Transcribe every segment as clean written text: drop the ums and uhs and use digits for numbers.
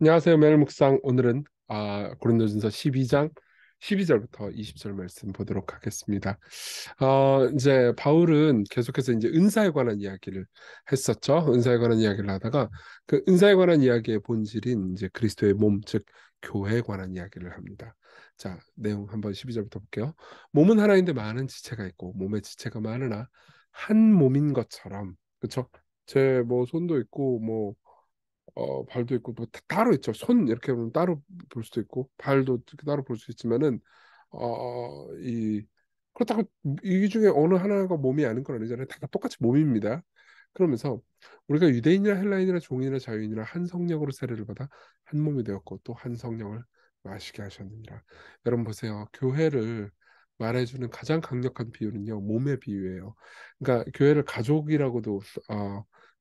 안녕하세요. 매일 묵상. 오늘은 고린도전서 12장 12절부터 20절 말씀 보도록 하겠습니다. 이제 바울은 계속해서 이제 은사에 관한 이야기를 했었죠. 은사에 관한 이야기를 하다가 그 은사에 관한 이야기의 본질인 이제 그리스도의 몸, 즉 교회에 관한 이야기를 합니다. 자, 내용 한번 12절부터 볼게요. 몸은 하나인데 많은 지체가 있고 몸에 지체가 많으나 한 몸인 것처럼, 그렇죠? 제 뭐 손도 있고 뭐 발도 있고 뭐 따로 있죠. 손 이렇게 보면 따로 볼 수도 있고 발도 이렇게 따로 볼 수 있지만은 이 그렇다고 이 중에 어느 하나가 몸이 아닌 건 아니잖아요. 다 똑같이 몸입니다. 그러면서 우리가 유대인이나 헬라인이나 종이나 자유인이나 한 성령으로 세례를 받아 한 몸이 되었고 또 한 성령을 마시게 하셨느니라. 여러분 보세요. 교회를 말해주는 가장 강력한 비유는요, 몸의 비유예요. 그러니까 교회를 가족이라고도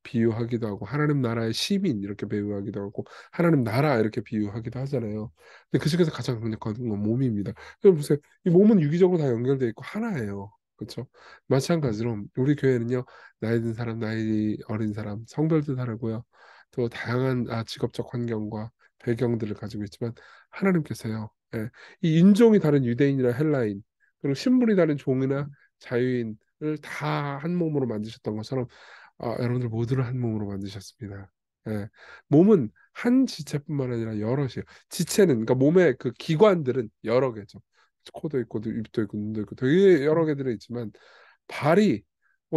비유하기도 하고 하나님 나라의 시민 이렇게 비유하기도 하고 하나님 나라 이렇게 비유하기도 하잖아요. 근데 그 중에서 가장 강력한 건 몸입니다. 여러분 보세요. 이 몸은 유기적으로 다 연결되어 있고 하나예요. 그렇죠? 마찬가지로 우리 교회는요. 나이 든 사람, 나이 어린 사람, 성별도 다르고요. 또 다양한 직업적 환경과 배경들을 가지고 있지만 하나님께서요. 예, 이 인종이 다른 유대인이나 헬라인 그리고 신분이 다른 종이나 자유인을 다 한 몸으로 만드셨던 것처럼 여러분들 모두를 한 몸으로 만드셨습니다. 예. 몸은 한 지체뿐만 아니라 여럿이에요. 지체는 그러니까 몸의 그 기관들은 여러 개죠. 코도 있고 입도 있고 눈도 있고 되게 여러 개들이 있지만 발이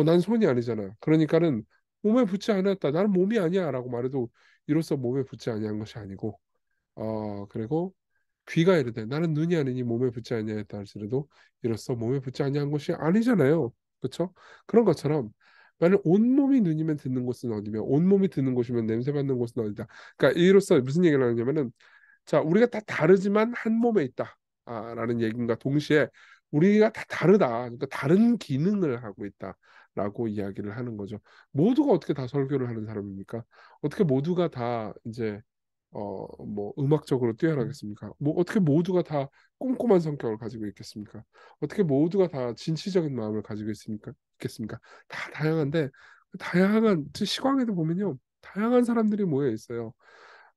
난 손이 아니잖아. 그러니까는 몸에 붙지 않았다. 나는 몸이 아니야라고 말해도 이로써 몸에 붙지 아니한 것이 아니고 그리고 귀가 이르되 나는 눈이 아니니 몸에 붙지 아니하였다 할지라도 이로써 몸에 붙지 아니한 것이 아니잖아요. 그렇죠? 그런 것처럼 만약 온몸이 눈이면 듣는 곳은 어디며 온몸이 듣는 곳이면 냄새 맡는 곳은 어디다. 그러니까 이로써 무슨 얘기를 하냐면은 자, 우리가 다 다르지만 한 몸에 있다. 라는 얘기인가 동시에 우리가 다 다르다. 그러니까 다른 기능을 하고 있다. 라고 이야기를 하는 거죠. 모두가 어떻게 다 설교를 하는 사람입니까? 어떻게 모두가 다 이제 뭐 음악적으로 뛰어나겠습니까? 뭐 어떻게 모두가 다 꼼꼼한 성격을 가지고 있겠습니까? 어떻게 모두가 다 진취적인 마음을 가지고 있겠습니까? 다 다양한데 그 다양한 시광에도 보면요. 다양한 사람들이 모여 있어요.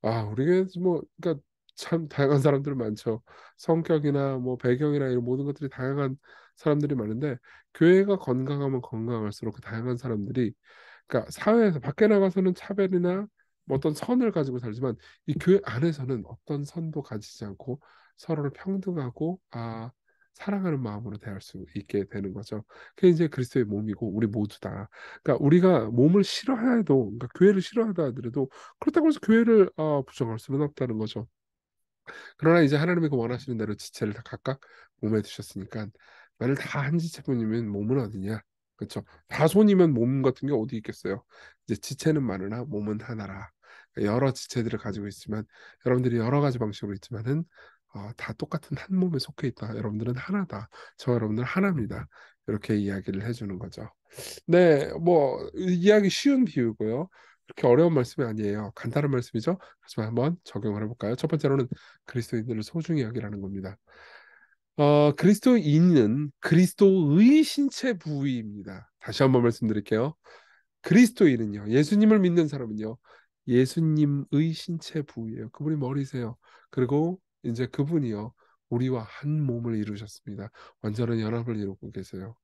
우리가 뭐 그러니까 참 다양한 사람들 많죠. 성격이나 뭐 배경이나 이런 모든 것들이 다양한 사람들이 많은데 교회가 건강하면 건강할수록 그 다양한 사람들이 그러니까 사회에서 밖에 나가서는 차별이나 뭐 어떤 선을 가지고 살지만 이 교회 안에서는 어떤 선도 가지지 않고 서로를 평등하고 사랑하는 마음으로 대할 수 있게 되는 거죠. 그게 이제 그리스도의 몸이고 우리 모두다. 그러니까 우리가 몸을 싫어해도 그러니까 교회를 싫어하다 하더라도 그렇다고 해서 교회를 부정할 수는 없다는 거죠. 그러나 이제 하나님이 그 원하시는 대로 지체를 다 각각 몸에 두셨으니까 만일 다 한 지체뿐이면 몸은 어디냐? 그렇죠? 다 손이면 몸 같은 게 어디 있겠어요? 이제 지체는 많으나 몸은 하나라. 여러 지체들을 가지고 있지만 여러분들이 여러 가지 방식으로 있지만은 다 똑같은 한 몸에 속해 있다. 여러분들은 하나다. 저 여러분들 하나입니다. 이렇게 이야기를 해주는 거죠. 네, 뭐 이야기 쉬운 비유고요. 그렇게 어려운 말씀이 아니에요. 간단한 말씀이죠. 하지만 한번 적용을 해볼까요? 첫 번째로는 그리스도인들을 소중히 여기라는 겁니다. 그리스도인은 그리스도의 신체 부위입니다. 다시 한번 말씀드릴게요. 그리스도인은요, 예수님을 믿는 사람은요, 예수님의 신체 부위예요. 그분이 머리세요. 그리고 이제 그분이요, 우리와 한 몸을 이루셨습니다. 완전한 연합을 이루고 계세요.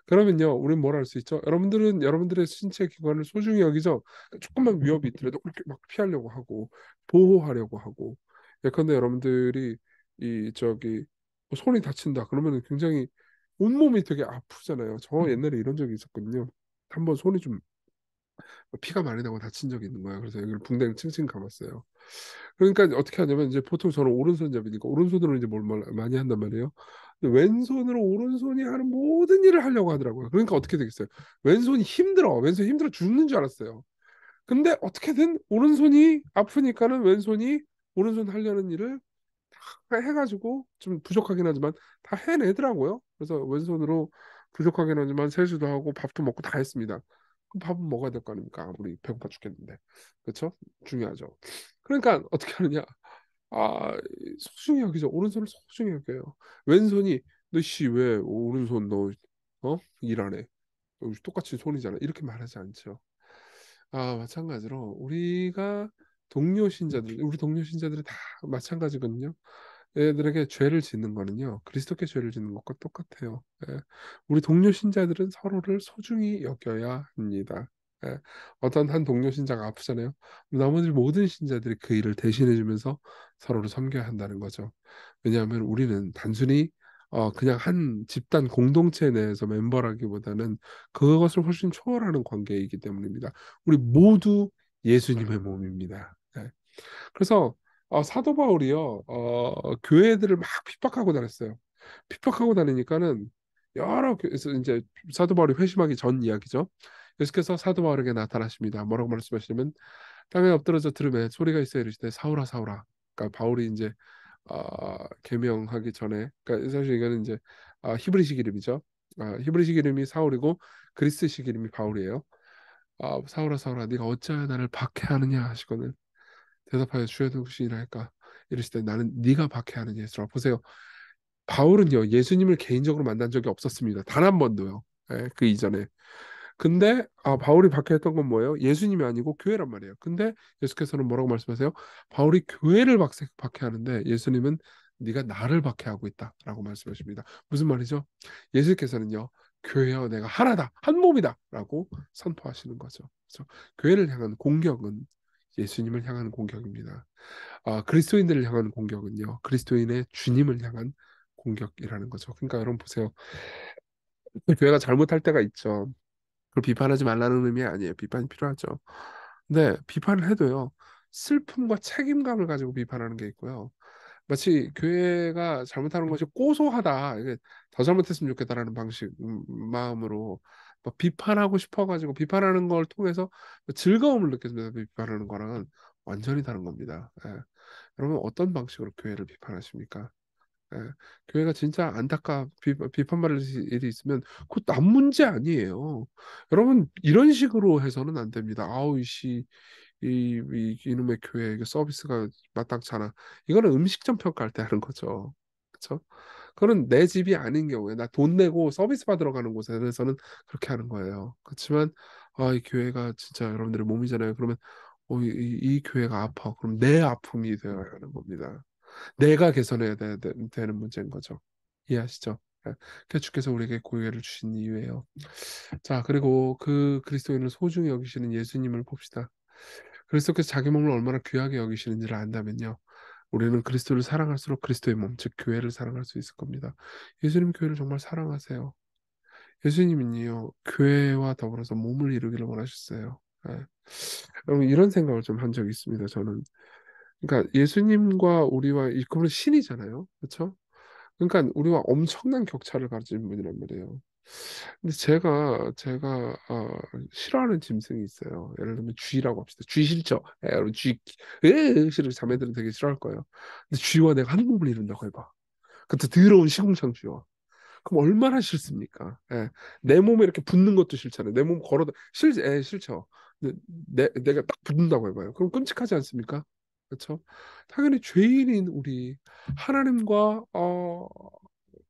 그러면요, 우린 뭘 할 수 있죠? 여러분들은 여러분들의 신체 기관을 소중히 여기죠. 조금만 위협이 있더라도 그렇게 막 피하려고 하고 보호하려고 하고. 예컨대 여러분들이 이 저기 뭐 손이 다친다 그러면 굉장히 온몸이 되게 아프잖아요. 저 옛날에 이런 적이 있었거든요. 한번 손이 좀 피가 많이 나고 다친 적이 있는 거예요. 그래서 여기를 붕대를 칭칭 감았어요. 그러니까 어떻게 하냐면 이제 보통 저는 오른손잡이니까 오른손으로 이제 뭘 많이 한단 말이에요. 근데 왼손으로 오른손이 하는 모든 일을 하려고 하더라고요. 그러니까 어떻게 되겠어요? 왼손이 힘들어. 왼손 힘들어 죽는 줄 알았어요. 근데 어떻게든 오른손이 아프니까는 왼손이 오른손 하려는 일을 다 해가지고 좀 부족하긴 하지만 다 해내더라고요. 그래서 왼손으로 부족하긴 하지만 세수도 하고 밥도 먹고 다 했습니다. 그럼 밥은 먹어야 될 거 아닙니까? 아무리 배고파 죽겠는데. 그렇죠? 중요하죠. 그러니까 어떻게 하느냐? 아, 소중히 여기죠. 오른손을 소중히 여겨요. 왼손이 너 씨 왜 오른손 너 일 안 해? 똑같이 손이잖아. 이렇게 말하지 않죠. 마찬가지로 우리가 동료 신자들, 우리 동료 신자들이 다 마찬가지거든요. 얘들에게 죄를 짓는 거는요, 그리스도께 죄를 짓는 것과 똑같아요. 예. 우리 동료 신자들은 서로를 소중히 여겨야 합니다. 예. 어떤 한 동료 신자가 아프잖아요. 나머지 모든 신자들이 그 일을 대신해 주면서 서로를 섬겨야 한다는 거죠. 왜냐하면 우리는 단순히 그냥 한 집단 공동체 내에서 멤버라기보다는 그것을 훨씬 초월하는 관계이기 때문입니다. 우리 모두 예수님의 몸입니다. 예. 그래서 사도 바울이요, 교회들을 막 핍박하고 다녔어요. 핍박하고 다니니까는 그래서 이제 사도 바울이 회심하기 전 이야기죠. 예수께서 사도 바울에게 나타나십니다. 뭐라고 말씀하시냐면 땅에 엎드러져 들음에 소리가 있어 이르시되 사울아 사울아. 그러니까 바울이 이제 개명하기 전에, 그러니까 사실 이거는 이제 히브리식 이름이죠. 히브리식 이름이 사울이고 그리스식 이름이 바울이에요. 사울아 사울아 네가 어찌하여 나를 박해하느냐 하시거든. 대답하여 주의 도우시니라 할까 이르시되 나는 네가 박해하는 예수라. 보세요. 바울은요 예수님을 개인적으로 만난 적이 없었습니다. 단 한 번도요. 예, 그 이전에. 근데 바울이 박해했던 건 뭐예요? 예수님이 아니고 교회란 말이에요. 근데 예수께서는 뭐라고 말씀하세요? 바울이 교회를 박해하는데 예수님은 네가 나를 박해하고 있다라고 말씀하십니다. 무슨 말이죠? 예수께서는요 교회와 내가 하나다, 한 몸이다라고 선포하시는 거죠. 그래서 교회를 향한 공격은 예수님을 향한 공격입니다. 그리스도인들을 향한 공격은요, 그리스도인의 주님을 향한 공격이라는 거죠. 그러니까 여러분 보세요. 교회가 잘못할 때가 있죠. 그걸 비판하지 말라는 의미 아니에요. 비판이 필요하죠. 근데 비판을 해도요, 슬픔과 책임감을 가지고 비판하는 게 있고요. 마치 교회가 잘못하는 것이 고소하다, 이게 더 잘못했으면 좋겠다라는 방식, 마음으로 막 비판하고 싶어가지고 비판하는 걸 통해서 즐거움을 느껴서 비판하는 거랑은 완전히 다른 겁니다. 예. 여러분 어떤 방식으로 교회를 비판하십니까? 예, 교회가 진짜 비판받을 일이 있으면 그거 남 문제 아니에요. 여러분 이런 식으로 해서는 안 됩니다. 아우 이씨 이놈의 교회 이게 서비스가 마땅치 않아. 이거는 음식점 평가할 때 하는 거죠. 그렇죠? 그거는 내 집이 아닌 경우에 나 돈 내고 서비스 받으러 가는 곳에서는 그렇게 하는 거예요. 그렇지만 이 교회가 진짜 여러분들의 몸이잖아요. 그러면 이 교회가 아파. 그럼 내 아픔이 되어야 하는 겁니다. 내가 개선해야 되는 문제인 거죠. 이해하시죠? 예. 그래서 주께서 우리에게 고유를 주신 이유예요. 자, 그리고 그 그리스도인을 소중히 여기시는 예수님을 봅시다. 그리스도께서 자기 몸을 얼마나 귀하게 여기시는지를 안다면요. 우리는 그리스도를 사랑할수록 그리스도의 몸, 즉 교회를 사랑할 수 있을 겁니다. 예수님 교회를 정말 사랑하세요. 예수님은요, 교회와 더불어서 몸을 이루기를 원하셨어요. 예. 여러분 이런 생각을 좀 한 적이 있습니다. 저는. 그러니까 예수님과 우리와 그분은 신이잖아요. 그렇죠? 그러니까 우리와 엄청난 격차를 가진 분이란 말이에요. 근데 제가 싫어하는 짐승이 있어요. 예를 들면 쥐라고 합시다. 쥐 싫죠? 여러분 싫어. 자매들은 되게 싫어할 거예요. 근데 쥐와 내가 한 몸을 이룬다고 해봐. 그것도 더러운 시궁창 쥐와. 그럼 얼마나 싫습니까? 예. 내 몸에 이렇게 붙는 것도 싫잖아요. 내 몸 걸어도 싫죠. 근데 내가 딱 붙는다고 해봐요. 그럼 끔찍하지 않습니까? 그렇죠? 당연히 죄인인 우리 하나님과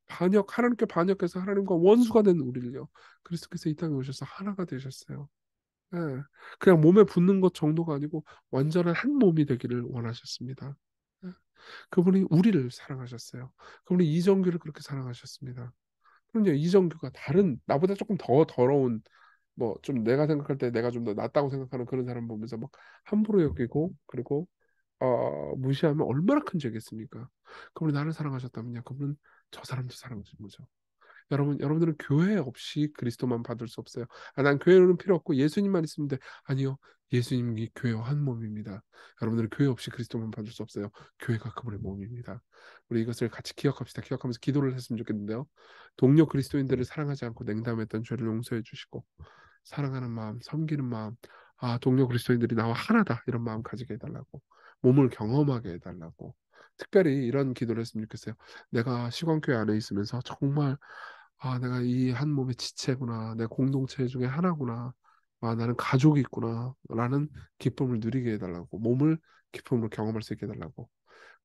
하나님께 반역해서 하나님과 원수가 된 우리를요. 그리스도께서 이 땅에 오셔서 하나가 되셨어요. 예. 그냥 몸에 붙는 것 정도가 아니고 완전한 한 몸이 되기를 원하셨습니다. 예. 그분이 우리를 사랑하셨어요. 그분이 이정규를 그렇게 사랑하셨습니다. 그럼요, 이정규가 다른 나보다 조금 더 더러운 뭐 좀 내가 생각할 때 내가 좀 더 낫다고 생각하는 그런 사람 보면서 막 함부로 여기고 그리고 무시하면 얼마나 큰 죄겠습니까? 그분이 나를 사랑하셨다면요, 그분은 저 사람도 사랑하신 거죠. 여러분들은 교회 없이 그리스도만 받을 수 없어요. 난 교회는 필요 없고 예수님만 있으면 돼. 아니요. 예수님이 교회와 한 몸입니다. 여러분들은 교회 없이 그리스도만 받을 수 없어요. 교회가 그분의 몸입니다. 우리 이것을 같이 기억합시다. 기억하면서 기도를 했으면 좋겠는데요. 동료 그리스도인들을 사랑하지 않고 냉담했던 죄를 용서해 주시고 사랑하는 마음, 섬기는 마음, 동료 그리스도인들이 나와 하나다 이런 마음 가지게 해달라고 몸을 경험하게 해달라고 특별히 이런 기도를 했으면 좋겠어요. 내가 시광교회 안에 있으면서 정말 내가 이 한 몸의 지체구나. 내 공동체 중에 하나구나. 나는 가족이 있구나. 라는 기쁨을 누리게 해달라고. 몸을 기쁨으로 경험할 수 있게 해달라고.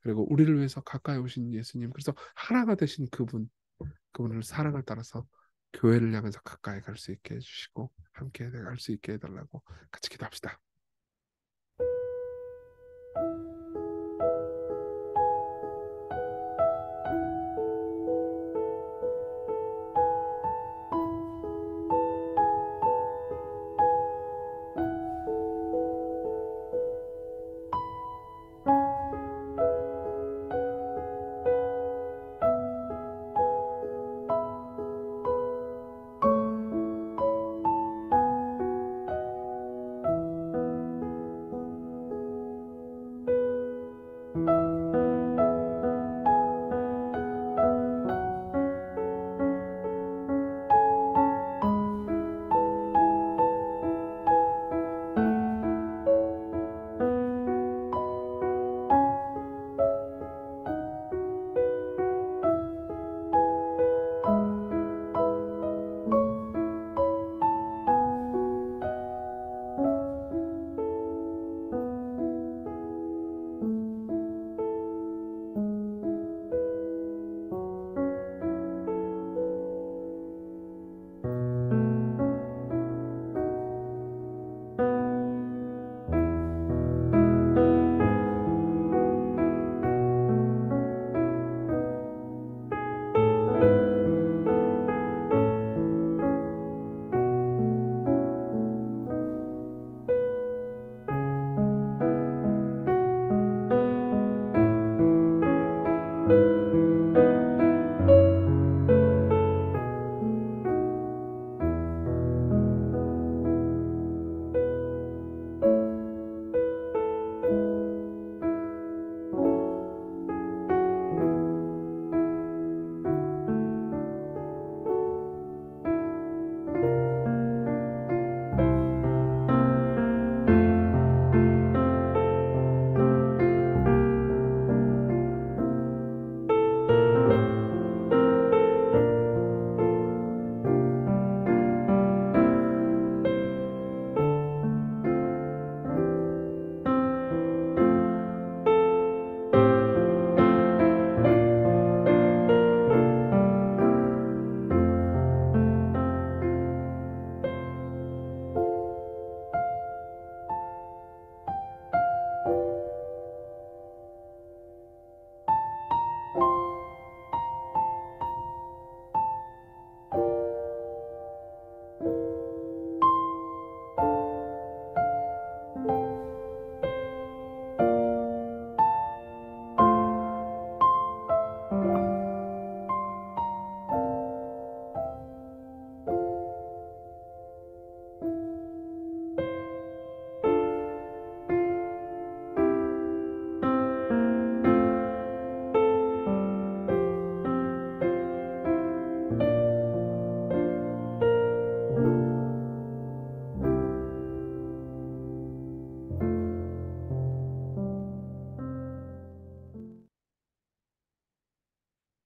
그리고 우리를 위해서 가까이 오신 예수님. 그래서 하나가 되신 그분을 사랑을 따라서 교회를 향해서 가까이 갈 수 있게 해주시고 함께 갈 수 있게 해달라고 같이 기도합시다.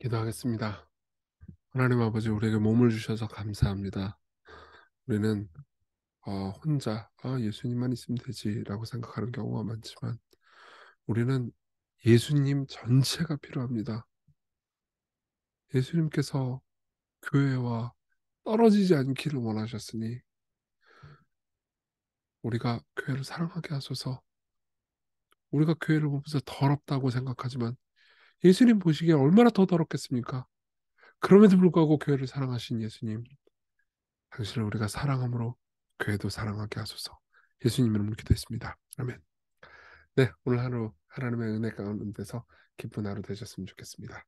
기도하겠습니다. 하나님 아버지, 우리에게 몸을 주셔서 감사합니다. 우리는 혼자 예수님만 있으면 되지라고 생각하는 경우가 많지만 우리는 예수님 전체가 필요합니다. 예수님께서 교회와 떨어지지 않기를 원하셨으니 우리가 교회를 사랑하게 하소서. 우리가 교회를 보면서 더럽다고 생각하지만 예수님 보시기에 얼마나 더 더럽겠습니까? 그럼에도 불구하고 교회를 사랑하신 예수님, 당신을 우리가 사랑함으로 교회도 사랑하게 하소서. 예수님 이름으로 기도했습니다. 아멘. 네, 오늘 하루 하나님의 은혜 가운데서 기쁜 하루 되셨으면 좋겠습니다.